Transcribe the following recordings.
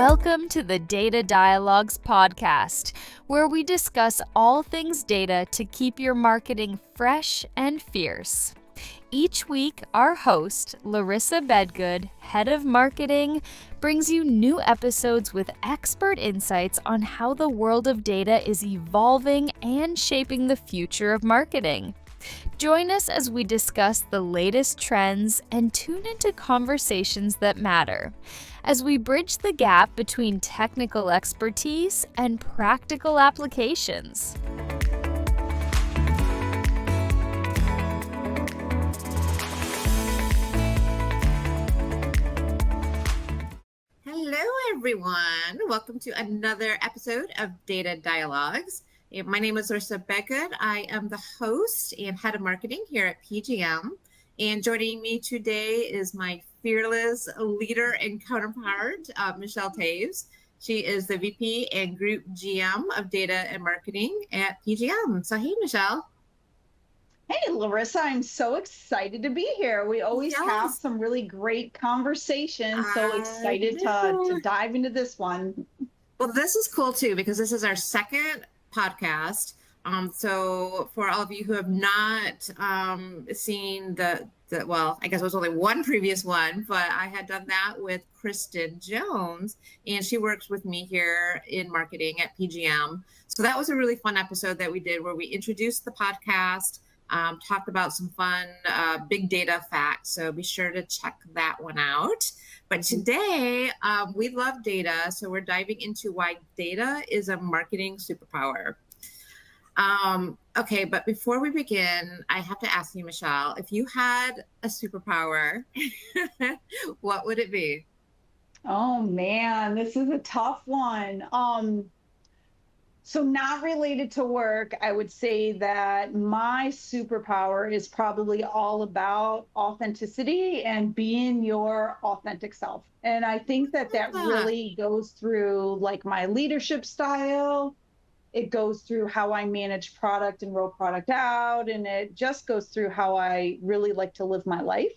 Welcome to the Data Dialogues podcast, where we discuss all things data to keep your marketing fresh and fierce. Each week, our host, Larisa Bedgood, Head of Marketing, brings you new episodes with expert insights on how the world of data is evolving and shaping the future of marketing. Join us as we discuss the latest trends and tune into conversations that matter, as we bridge the gap between technical expertise and practical applications. Hello, everyone. Welcome to another episode of Data Dialogues. My name is Larisa Bedgood. I am the host and head of marketing here at PGM. And joining me today is my fearless leader and counterpart, Michelle Taves. She is the VP and Group GM of Data and Marketing at PGM. So, hey, Michelle. Hey, Larisa, I'm so excited to be here. We always have some really great conversations. So excited to dive into this one. Well, this is cool, too, because this is our second podcast. So for all of you who have not seen well, I guess it was only one previous one, but I had done that with Kristen Jones, and she works with me here in marketing at PGM. So that was a really fun episode that we did where we introduced the podcast, talked about some fun big data facts. So be sure to check that one out. But today, we love data, so we're diving into why data is a marketing superpower. Okay, but before we begin, I have to ask you, Michelle, if you had a superpower, what would it be? Oh, man, this is a tough one. So not related to work, I would say that my superpower is probably all about authenticity and being your authentic self. And I think that really goes through like my leadership style. It goes through how I manage product and roll product out. And it just goes through how I really like to live my life.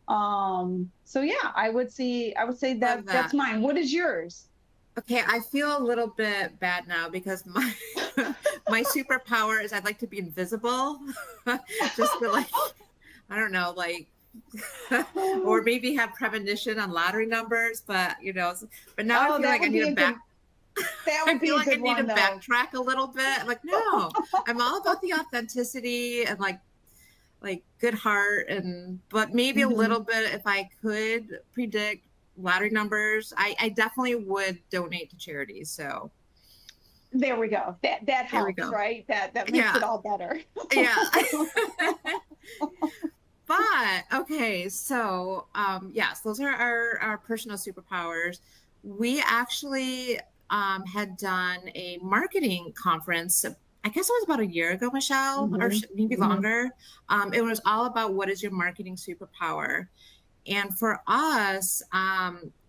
So yeah, I would say that that's mine. What is yours? Okay, I feel a little bit bad now because my my superpower is I'd like to be invisible, just to like, I don't know, like, or maybe have premonition on lottery numbers. But but now I feel like I need to backtrack a little bit. I'm like, no, I'm all about the authenticity and like good heart, but maybe a little bit if I could predict lottery numbers, I definitely would donate to charities. So there we go. That helps, right? That makes it all better. Yeah. But okay, so yes, those are our personal superpowers. We actually had done a marketing conference. I guess it was about a year ago, Michelle, or maybe longer. It was all about what is your marketing superpower. And for us,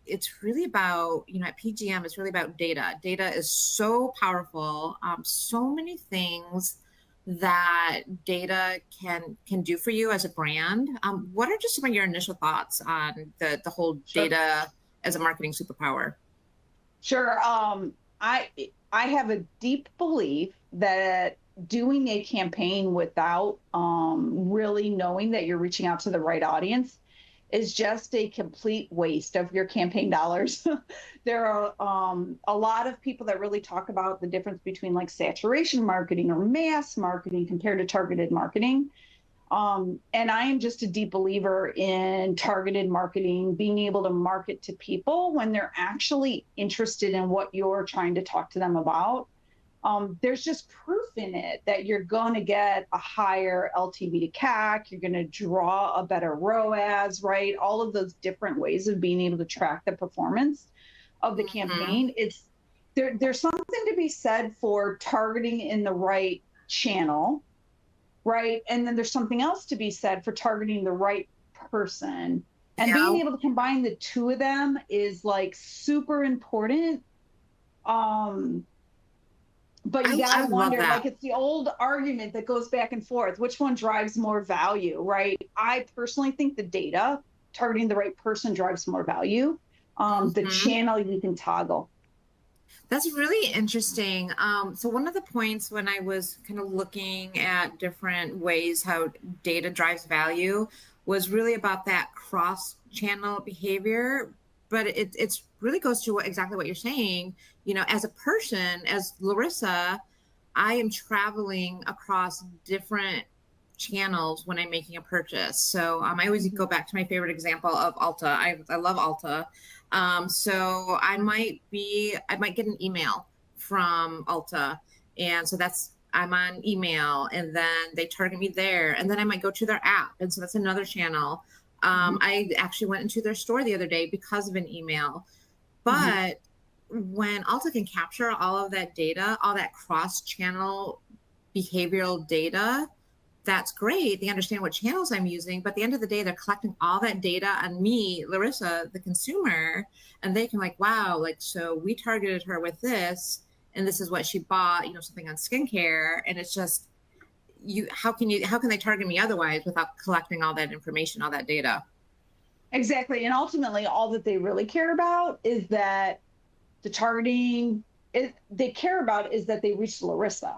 it's really about, at PGM, it's really about data. Data is so powerful. So many things that data can do for you as a brand. What are just some of your initial thoughts on the whole data as a marketing superpower? Sure. I have a deep belief that doing a campaign without really knowing that you're reaching out to the right audience is just a complete waste of your campaign dollars. There are a lot of people that really talk about the difference between like saturation marketing or mass marketing compared to targeted marketing. And I am just a deep believer in targeted marketing, being able to market to people when they're actually interested in what you're trying to talk to them about. There's just proof in it that you're going to get a higher LTV to CAC, you're going to draw a better ROAS, right? All of those different ways of being able to track the performance of the campaign. There's something to be said for targeting in the right channel, right? And then there's something else to be said for targeting the right person. And being able to combine the two of them is like super important. But you gotta wonder, like, it's the old argument that goes back and forth. Which one drives more value, right? I personally think the data targeting the right person drives more value. the channel you can toggle. That's really interesting. So one of the points when I was kind of looking at different ways how data drives value was really about that cross-channel behavior. But it's really goes to exactly what you're saying. You know, as a person, as Larisa, I am traveling across different channels when I'm making a purchase. So I always go back to my favorite example of Ulta. I love Ulta. So I might get an email from Ulta. And so I'm on email, and then they target me there. And then I might go to their app. And so that's another channel. I actually went into their store the other day because of an email. But when Ulta can capture all of that data, all that cross-channel behavioral data, that's great. They understand what channels I'm using, but at the end of the day, they're collecting all that data on me, Larisa, the consumer, and they can like, wow, like, so we targeted her with this, and this is what she bought, you know, something on skincare. And it's just, how can they target me otherwise without collecting all that information, all that data? Exactly. And ultimately, all that they really care about is that the targeting they care about is that they reach Larisa.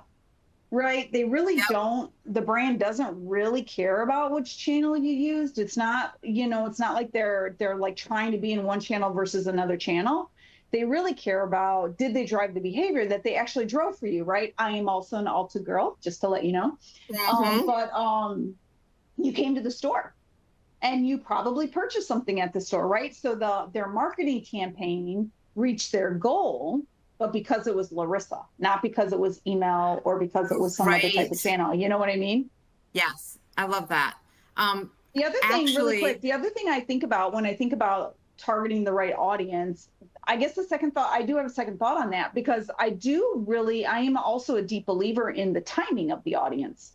Right. They really don't. The brand doesn't really care about which channel you used. It's not, it's not like they're like trying to be in one channel versus another channel. They really care about, did they drive the behavior that they actually drove for you? Right. I am also an Ulta girl, just to let you know. But you came to the store and you probably purchased something at the store, right? So their marketing campaign reached their goal, but because it was Larisa, not because it was email or because it was some other type of channel. You know what I mean? Yes, I love that. The other thing, really quick, the other thing I think about when I think about targeting the right audience, I guess I do have a second thought on that, because I am also a deep believer in the timing of the audience.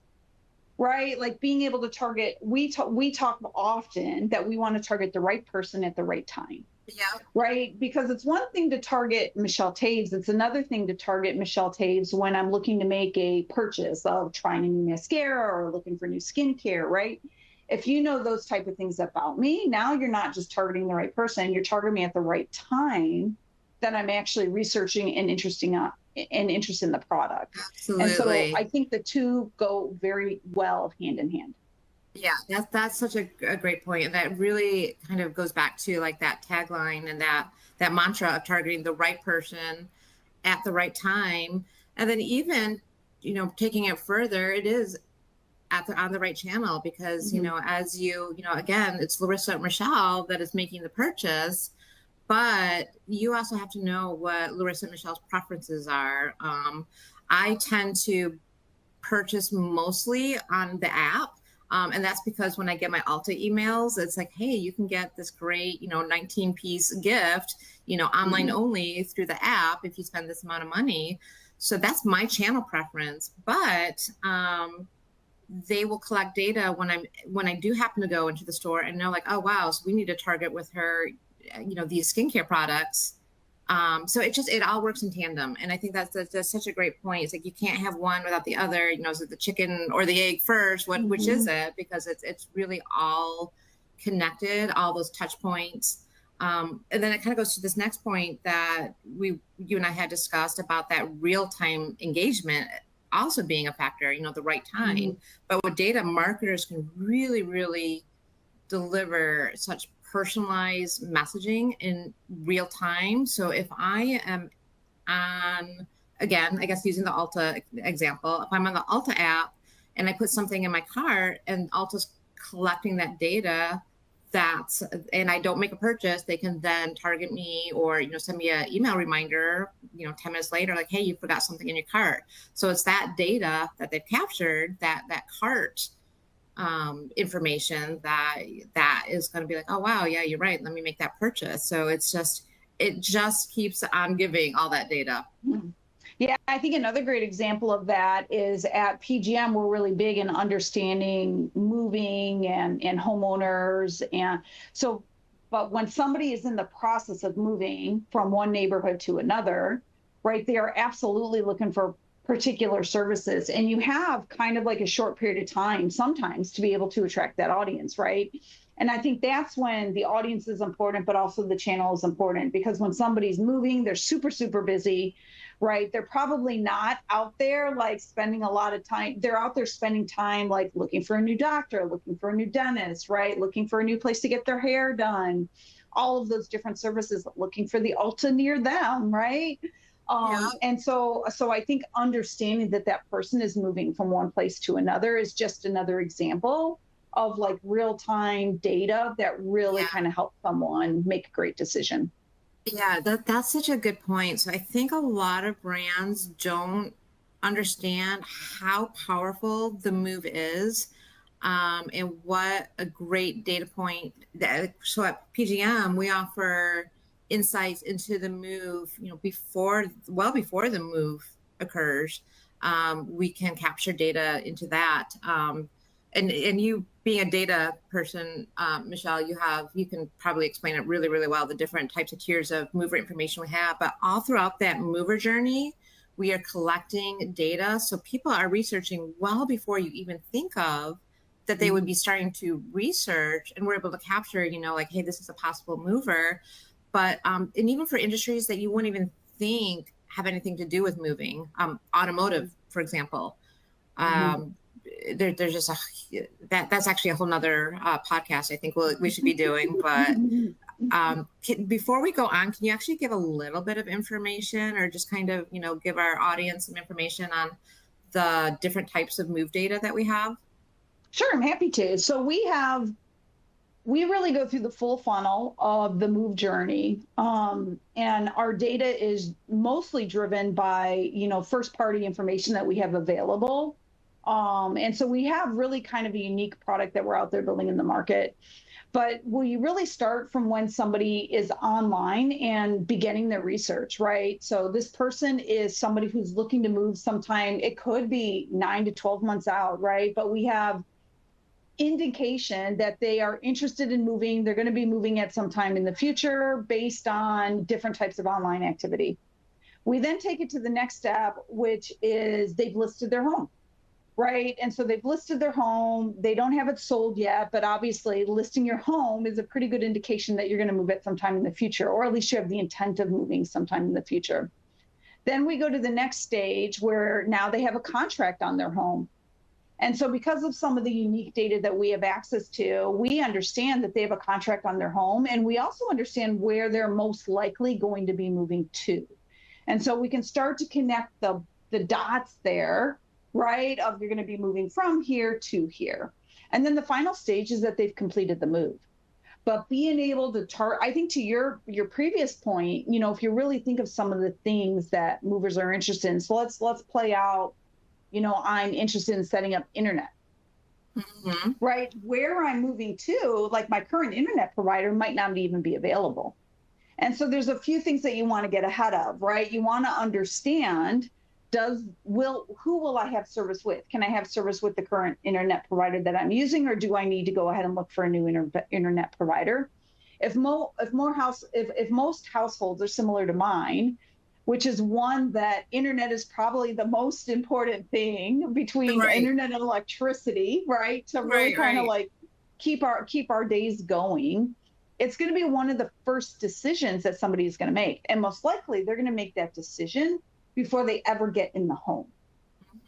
Right? Like being able to target, we talk often that we want to target the right person at the right time. Yeah. Right. Because it's one thing to target Michelle Taves. It's another thing to target Michelle Taves when I'm looking to make a purchase of trying a new mascara or looking for new skincare. Right. If you know those type of things about me, now you're not just targeting the right person, you're targeting me at the right time that I'm actually researching and interested in the product. Absolutely. And so I think the two go very well hand in hand. Yeah, that's such a great point. And that really kind of goes back to like that tagline and that mantra of targeting the right person at the right time. And then even, taking it further, it is on the right channel, because, as again, it's Larisa and Michelle that is making the purchase, but you also have to know what Larisa and Michelle's preferences are. I tend to purchase mostly on the app. And that's because when I get my Ulta emails, it's like, hey, you can get this great, 19-piece gift, online only through the app if you spend this amount of money. So that's my channel preference. But they will collect data when I do happen to go into the store and know like, oh, wow, so we need to target with her, these skincare products. So it all works in tandem. And I think that's such a great point. It's like, you can't have one without the other, is it the chicken or the egg first? Which is it? Because it's really all connected, all those touch points. And then it kind of goes to this next point that you and I had discussed about that real-time engagement also being a factor, the right time. But with data, marketers can really, really deliver such personalized messaging in real time. So if I am on, again, I guess using the Ulta example, if I'm on the Ulta app and I put something in my cart and Ulta's collecting that data, and I don't make a purchase, they can then target me or, send me an email reminder, 10 minutes later, like, hey, you forgot something in your cart. So it's that data that they've captured, that cart information that is going to be like, oh, wow, yeah, you're right, let me make that purchase. So it just keeps on giving all that data. Yeah, I think another great example of that is at PGM, we're really big in understanding moving and homeowners. And so, but when somebody is in the process of moving from one neighborhood to another, right, they are absolutely looking for particular services. And you have kind of like a short period of time sometimes to be able to attract that audience, right? And I think that's when the audience is important, but also the channel is important, because when somebody's moving, they're super, super busy, right? They're probably not out there like spending a lot of time. They're out there spending time like looking for a new doctor, looking for a new dentist, right? Looking for a new place to get their hair done, all of those different services, looking for the Ulta near them, right? Yeah. And so I think understanding that that person is moving from one place to another is just another example of like real time data that really Yeah. kind of helps someone make a great decision. Yeah, that's such a good point. So I think a lot of brands don't understand how powerful the move is, and what a great data point that. So at PGM, we offer insights into the move, well before the move occurs. We can capture data into that. And you being a data person, Michelle, you can probably explain it really, really well, the different types of tiers of mover information we have. But all throughout that mover journey, we are collecting data. So people are researching well before you even think of that they would be starting to research, and we're able to capture, like, hey, this is a possible mover. But and even for industries that you wouldn't even think have anything to do with moving, automotive, for example. Um, there's just that's actually a whole nother podcast I think we should be doing. But before we go on, can you actually give a little bit of information, or just kind of give our audience some information on the different types of move data that we have? Sure, I'm happy to. So we really go through the full funnel of the move journey. And our data is mostly driven by, first party information that we have available. And so we have really kind of a unique product that we're out there building in the market. But we really start from when somebody is online and beginning their research, right? So this person is somebody who's looking to move sometime. It could be 9 to 12 months out, right? But we have indication that they are interested in moving. They're going to be moving at some time in the future based on different types of online activity. We then take it to the next step, which is they've listed their home, right? And so they've listed their home. They don't have it sold yet, but obviously listing your home is a pretty good indication that you're going to move at some time in the future, or at least you have the intent of moving sometime in the future. Then we go to the next stage where now they have a contract on their home. And so because of some of the unique data that we have access to, we understand that they have a contract on their home, and we also understand where they're most likely going to be moving to. And so we can start to connect the dots there, right, of you're going to be moving from here to here. And then the final stage is that they've completed the move. But being able to I think to your previous point, if you really think of some of the things that movers are interested in, so let's play out, I'm interested in setting up internet, right? Where I'm moving to, like my current internet provider might not even be available. And so there's a few things that you want to get ahead of, right? You want to understand, who will I have service with? Can I have service with the current internet provider that I'm using, or do I need to go ahead and look for a new internet provider? If most households are similar to mine, which is one that internet is probably the most important thing between internet and electricity, right? To really kind of like keep our days going. It's going to be one of the first decisions that somebody is going to make. And most likely they're going to make that decision before they ever get in the home.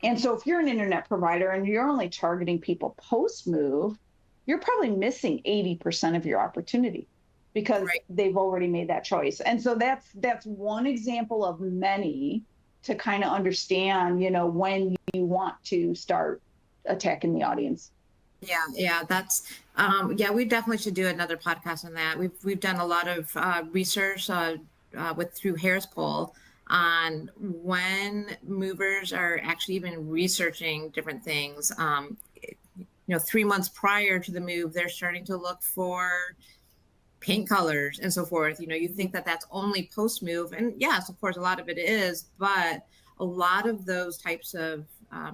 And so if you're an internet provider and you're only targeting people post-move, you're probably missing 80% of your opportunity, because they've already made that choice. And so that's one example of many to kind of understand, when you want to start attacking the audience. Yeah, that's we definitely should do another podcast on that. We've done a lot of research through Harris Poll on when movers are actually even researching different things. 3 months prior to the move, they're starting to look for paint colors and so forth. You think that that's only post move, and yes, of course, a lot of it is, but a lot of those types of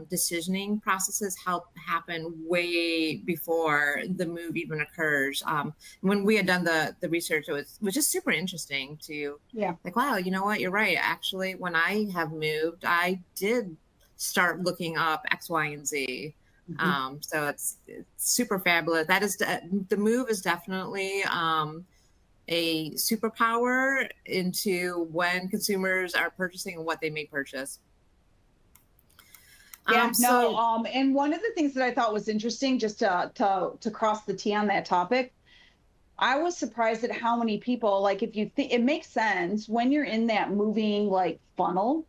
decisioning processes happen way before the move even occurs. When we had done the research, it was just super interesting to like, wow, you know what, you're right. Actually, when I have moved, I did start looking up X, Y, and Z. So it's super fabulous. That is the move is definitely a superpower into when consumers are purchasing and what they may purchase. Yeah, So and one of the things that I thought was interesting, just to cross the T on that topic, I was surprised at how many people, like, if you think it makes sense when you're in that moving like funnel,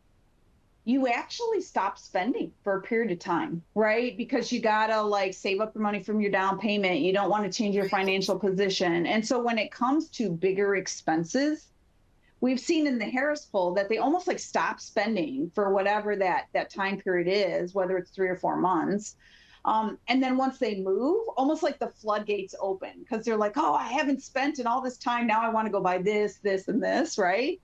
you actually stop spending for a period of time, right? Because you gotta like save up the money from your down payment. You don't want to change your financial position. And so when it comes to bigger expenses, we've seen in the Harris poll that they almost like stop spending for whatever that time period is, whether it's 3 or 4 months. And then once they move, almost like the floodgates open because they're like, oh, I haven't spent in all this time. Now I want to go buy this, this, and this, right?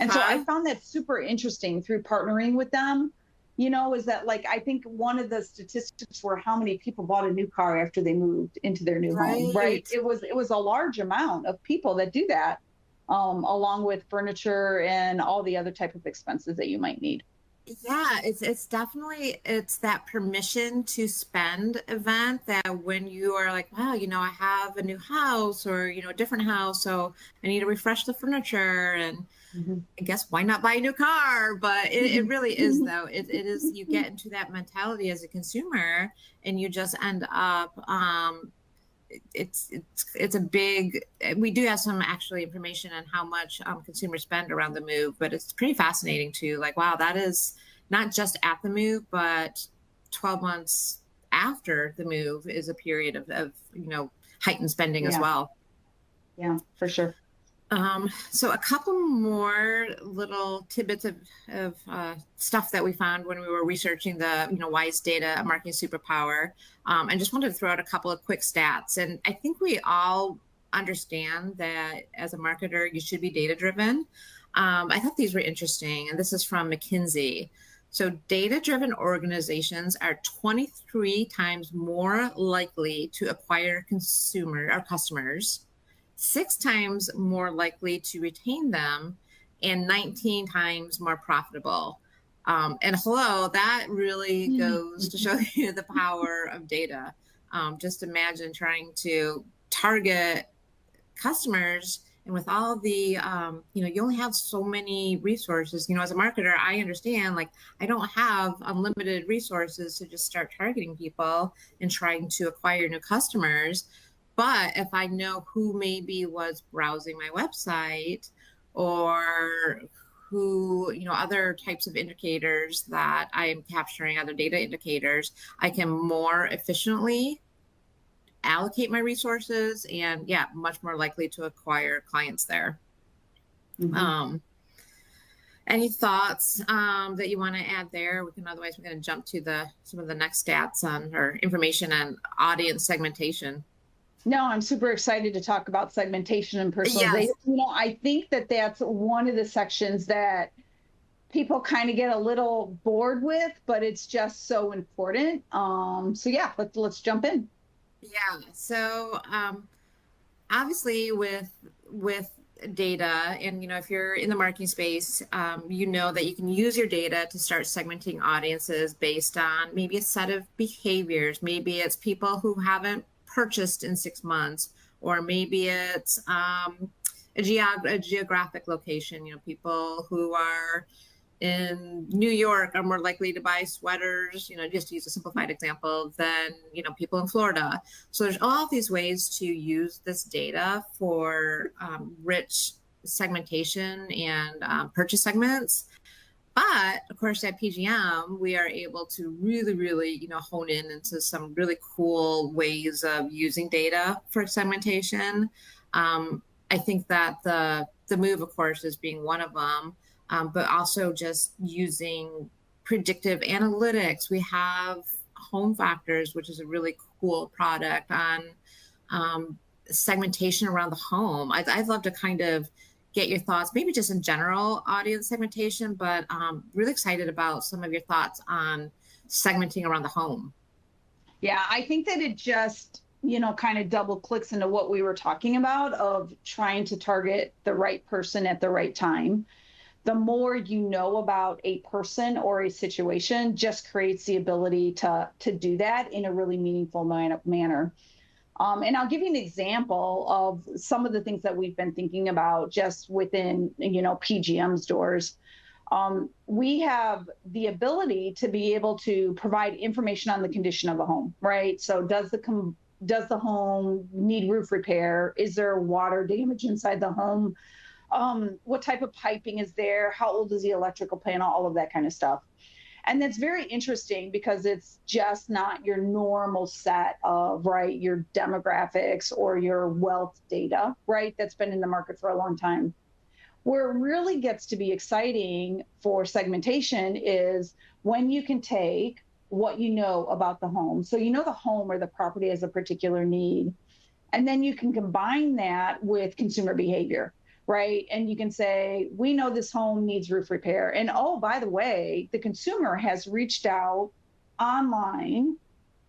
And so I found that super interesting through partnering with them. Is that like I think one of the statistics were how many people bought a new car after they moved into their new home, right? It was a large amount of people that do that, along with furniture and all the other type of expenses that you might need. Yeah, it's definitely it's that permission to spend event that when you are like, wow, I have a new house or a different house, so I need to refresh the furniture, and I guess why not buy a new car? But it really is though. It is, you get into that mentality as a consumer and you just end up it's a big, we do have some actually information on how much consumers spend around the move, but it's pretty fascinating too. Like, wow, that is not just at the move, but 12 months after the move is a period of heightened spending as well. Yeah, for sure. So a couple more little tidbits of stuff that we found when we were researching the WISE data marketing superpower. And just wanted to throw out a couple of quick stats. And I think we all understand that as a marketer, you should be data driven. I thought these were interesting, and this is from McKinsey. So data-driven organizations are 23 times more likely to acquire customers, 6 times more likely to retain them, and 19 times more profitable. And hello, that really goes to show you the power of data. Just imagine trying to target customers, and with all the, you only have so many resources. As a marketer, I understand, like, I don't have unlimited resources to just start targeting people and trying to acquire new customers. But if I know who maybe was browsing my website or who, other types of indicators that I am capturing, other data indicators, I can more efficiently allocate my resources and much more likely to acquire clients there. Any thoughts that you want to add there? Otherwise we're going to jump to some of the next stats on or information on audience segmentation. No, I'm super excited to talk about segmentation and personalization. Yes. I think that that's one of the sections that people kind of get a little bored with, but it's just so important. So yeah, let's jump in. Yeah. So obviously with data, and if you're in the marketing space, you know that you can use your data to start segmenting audiences based on maybe a set of behaviors. Maybe it's people who haven't purchased in 6 months, or maybe it's a geographic location. People who are in New York are more likely to buy sweaters, just to use a simplified example, than people in Florida. So there's all these ways to use this data for rich segmentation and purchase segments. But of course, at PGM, we are able to really, really, hone in into some really cool ways of using data for segmentation. I think that the move, of course, is being one of them, but also just using predictive analytics. We have Home Factors, which is a really cool product on segmentation around the home. I'd love to kind of get your thoughts, maybe just in general audience segmentation, but really excited about some of your thoughts on segmenting around the home. Yeah, I think that it just, kind of double clicks into what we were talking about of trying to target the right person at the right time. the more you know about a person or a situation just creates the ability to do that in a really meaningful manner. And I'll give you an example of some of the things that we've been thinking about just within, PGM's doors. We have the ability to be able to provide information on the condition of a home, right? So does the home need roof repair? Is there water damage inside the home? What type of piping is there? How old is the electrical panel? All of that kind of stuff. And that's very interesting because it's just not your normal set of, right, your demographics or your wealth data, right, that's been in the market for a long time. Where it really gets to be exciting for segmentation is when you can take what you know about the home. So you know the home or the property has a particular need, and then you can combine that with consumer behavior, right? And you can say, we know this home needs roof repair. And oh, by the way, the consumer has reached out online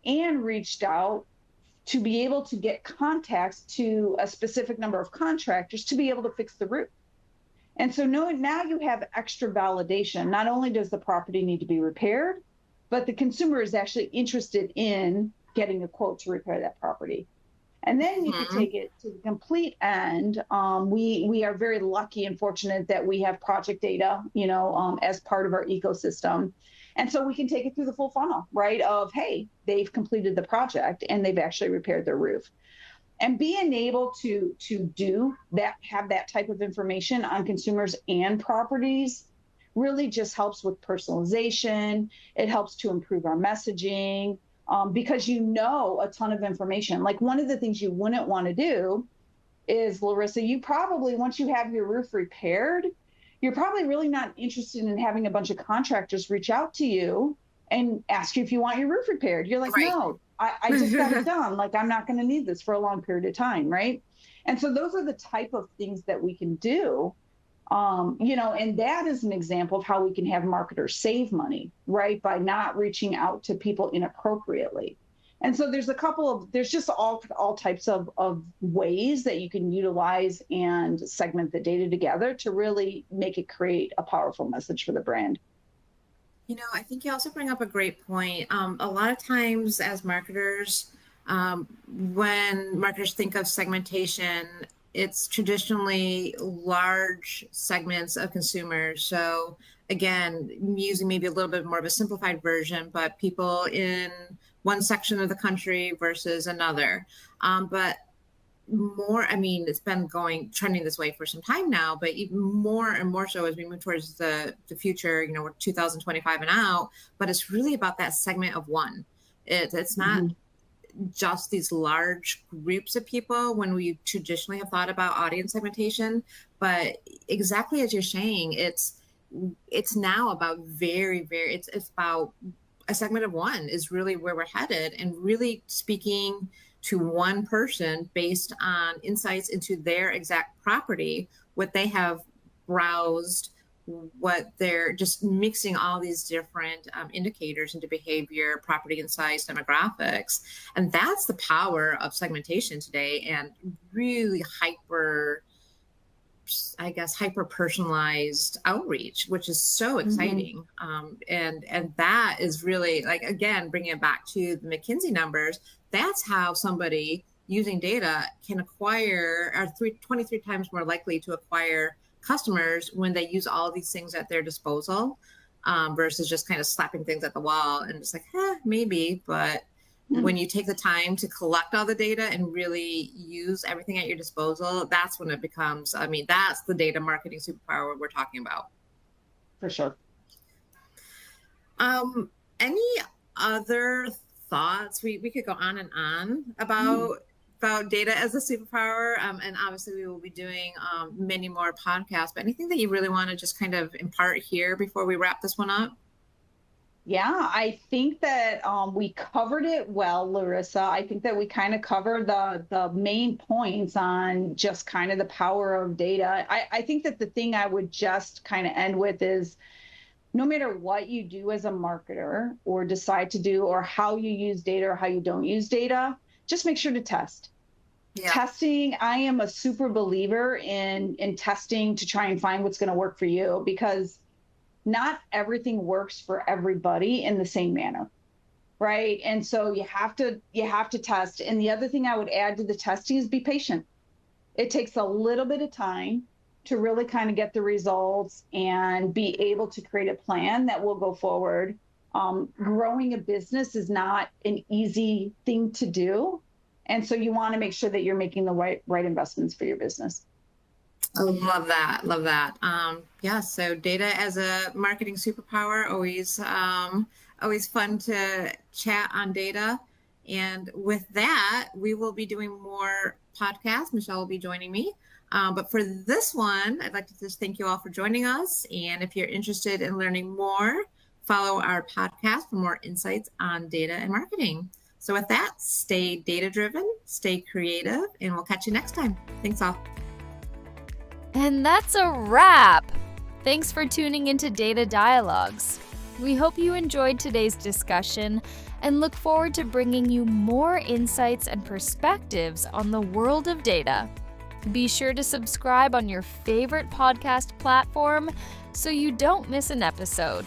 and reached out to be able to get contacts to a specific number of contractors to be able to fix the roof. And so now you have extra validation. Not only does the property need to be repaired, but the consumer is actually interested in getting a quote to repair that property. And then you can take it to the complete end. We are very lucky and fortunate that we have project data, as part of our ecosystem. And so we can take it through the full funnel, right? Of, hey, they've completed the project and they've actually repaired their roof. And being able to do that, have that type of information on consumers and properties really just helps with personalization. It helps to improve our messaging. Because a ton of information. Like one of the things you wouldn't want to do is, Larisa, you probably, once you have your roof repaired, you're probably really not interested in having a bunch of contractors reach out to you and ask you if you want your roof repaired. You're like, right. No, I just got it done. Like, I'm not going to need this for a long period of time, right? And so those are the type of things that we can do. And that is an example of how we can have marketers save money, right? By not reaching out to people inappropriately. And so there's just all types of ways that you can utilize and segment the data together to really make it create a powerful message for the brand. I think you also bring up a great point. A lot of times as marketers, when marketers think of segmentation, it's traditionally large segments of consumers. So again, using maybe a little bit more of a simplified version, but people in one section of the country versus another. But it's been trending this way for some time now, but even more and more so as we move towards the future, we're 2025 and out, but it's really about that segment of one. It's not just these large groups of people when we traditionally have thought about audience segmentation, but exactly as you're saying, it's now about it's about a segment of one is really where we're headed, and really speaking to one person based on insights into their exact property, what they have browsed, what they're just mixing all these different indicators into behavior, property insights, demographics. And that's the power of segmentation today, and really hyper personalized outreach, which is so exciting. And that is really, like, again, bringing it back to the McKinsey numbers, that's how somebody using data can are 23 times more likely to acquire customers when they use all these things at their disposal, versus just kind of slapping things at the wall and just like, maybe. But when you take the time to collect all the data and really use everything at your disposal, that's when it becomes, that's the data marketing superpower we're talking about. For sure. Any other thoughts? We could go on and on about data as a superpower. And obviously we will be doing many more podcasts, but anything that you really want to just kind of impart here before we wrap this one up? Yeah, I think that we covered it well, Larisa. I think that we kind of covered the main points on just kind of the power of data. I think that the thing I would just kind of end with is, no matter what you do as a marketer or decide to do, or how you use data or how you don't use data, just make sure to test. Yeah. Testing, I am a super believer in testing to try and find what's going to work for you, because not everything works for everybody in the same manner, right? And so you have to test. And the other thing I would add to the testing is be patient. It takes a little bit of time to really kind of get the results and be able to create a plan that will go forward. Growing a business is not an easy thing to do. And so you want to make sure that you're making the right investments for your business. I love that. Love that. Yeah. So data as a marketing superpower, always fun to chat on data. And with that, we will be doing more podcasts. Michelle will be joining me. But for this one, I'd like to just thank you all for joining us. And if you're interested in learning more, follow our podcast for more insights on data and marketing. So with that, stay data-driven, stay creative, and we'll catch you next time. Thanks all. And that's a wrap. Thanks for tuning into Data Dialogues. We hope you enjoyed today's discussion and look forward to bringing you more insights and perspectives on the world of data. Be sure to subscribe on your favorite podcast platform so you don't miss an episode.